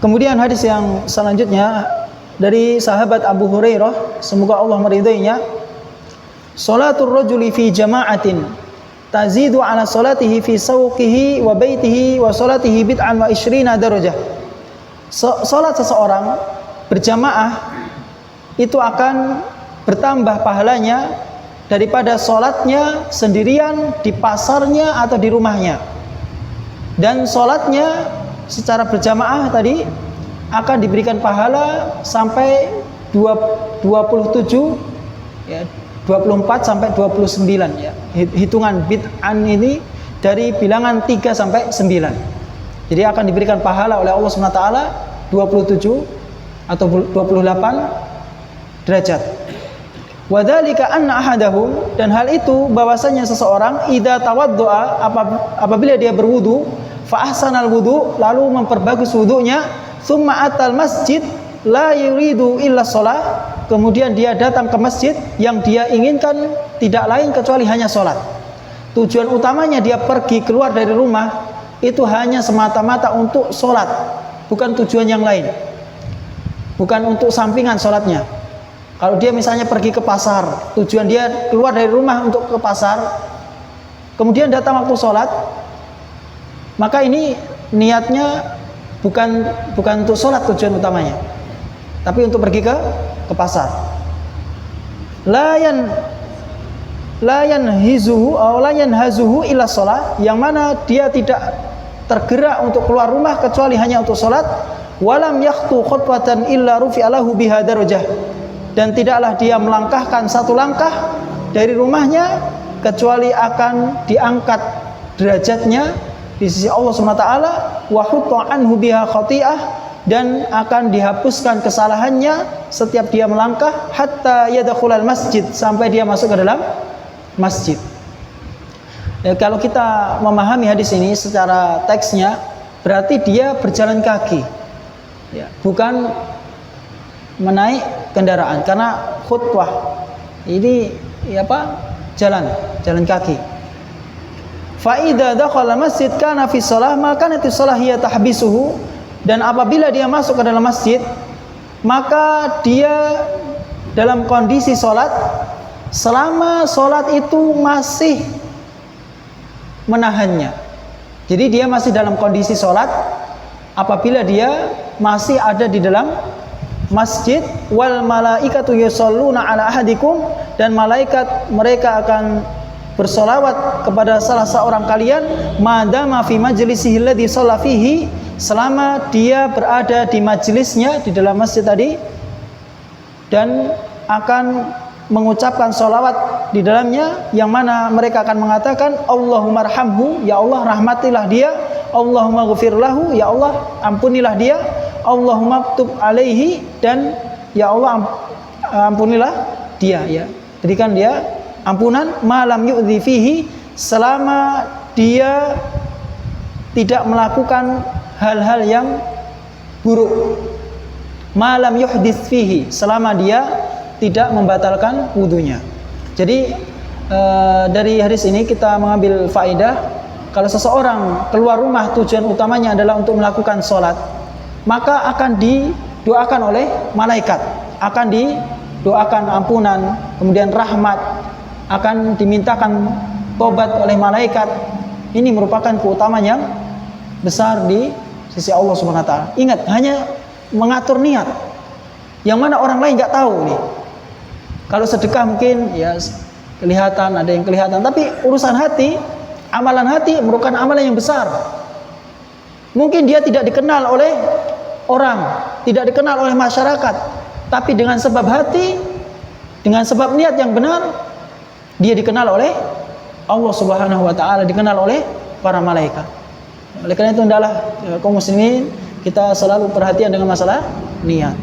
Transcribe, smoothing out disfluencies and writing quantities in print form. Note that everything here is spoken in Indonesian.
Kemudian hadis yang selanjutnya dari sahabat Abu Hurairah, semoga Allah meridainya, salatul rajuli fi jama'atin tazidu ala salatihi fi sawqihi wa baitihi wa salatihi bid'an wa ishrina darajah. Salat seseorang berjamaah itu akan bertambah pahalanya daripada salatnya sendirian di pasarnya atau di rumahnya. Dan salatnya secara berjamaah tadi akan diberikan pahala sampai 27 ya, 24 sampai 29 ya. Hitungan bid'an ini dari bilangan 3 sampai 9. Jadi akan diberikan pahala oleh Allah SWT 27 atau 28 derajat. Wadzalika anna ahadahum, dan hal itu bahwasanya seseorang idza tawaddoa, apabila dia berwudu, fa ahsanal wudu, lalu memperbagus wudunya, tsumma atal masjid la yuridu illa shalah, kemudian dia datang ke masjid yang dia inginkan tidak lain kecuali hanya sholat. Tujuan utamanya dia pergi keluar dari rumah itu hanya semata-mata untuk sholat, bukan tujuan yang lain, bukan untuk sampingan sholatnya. Kalau dia misalnya pergi ke pasar, tujuan dia keluar dari rumah untuk ke pasar, kemudian datang waktu sholat, maka ini niatnya bukan untuk sholat tujuan utamanya, tapi untuk pergi ke pasar. Layan hazuhu illa sholat, yang mana dia tidak tergerak untuk keluar rumah kecuali hanya untuk sholat. Walam yakhtu khutwatan illa rufi'alahu biha darajah, dan tidaklah dia melangkahkan satu langkah dari rumahnya kecuali akan diangkat derajatnya di sisi Allah SWT, wa hutta anhu biha khati'ah, dan akan dihapuskan kesalahannya setiap dia melangkah, hatta yadkhulal masjid, sampai dia masuk ke dalam masjid. Ya, kalau kita memahami hadis ini secara teksnya, berarti dia berjalan kaki ya, bukan menaik kendaraan, karena khutwah ini jalan kaki. Fa idza dakhala masjid kana fi shalah, maka nanti shalah hiya tahbisuhu, dan apabila dia masuk ke dalam masjid maka dia dalam kondisi salat selama salat itu masih menahannya. Jadi dia masih dalam kondisi salat apabila dia masih ada di dalam masjid. Wal malaikatu yusholluna ala ahadikum, dan malaikat mereka akan bersolawat kepada salah seorang kalian, madama fi majlisihi alladhi shalla fihi, selama dia berada di majelisnya di dalam masjid tadi, dan akan mengucapkan solawat di dalamnya, yang mana mereka akan mengatakan Allahumma arhamhu, ya Allah rahmatilah dia, Allahumma ghfir lahu, ya Allah ampunilah dia, Allahumma ktub alaihi, dan ya Allah ampunilah dia, ya berikan dia ampunan, malam yu'dhi fihi, selama dia tidak melakukan hal-hal yang buruk, malam yuhdits fihi, selama dia tidak membatalkan wudunya. Jadi dari hadis ini kita mengambil faedah, kalau seseorang keluar rumah tujuan utamanya adalah untuk melakukan sholat, maka akan didoakan oleh malaikat, akan didoakan ampunan, kemudian rahmat, akan dimintakan tobat oleh malaikat. Ini merupakan keutamaan yang besar di sisi Allah Subhanahu wa taala. Ingat, hanya mengatur niat, yang mana orang lain nggak tahu nih. Kalau sedekah mungkin ya kelihatan, ada yang kelihatan, tapi urusan hati, amalan hati merupakan amalan yang besar. Mungkin dia tidak dikenal oleh orang, tidak dikenal oleh masyarakat, tapi dengan sebab hati, dengan sebab niat yang benar, dia dikenal oleh Allah Subhanahu wa taala, dikenal oleh para malaikat. Oleh karena itu hendaklah kaum muslimin kita selalu perhatian dengan masalah niat.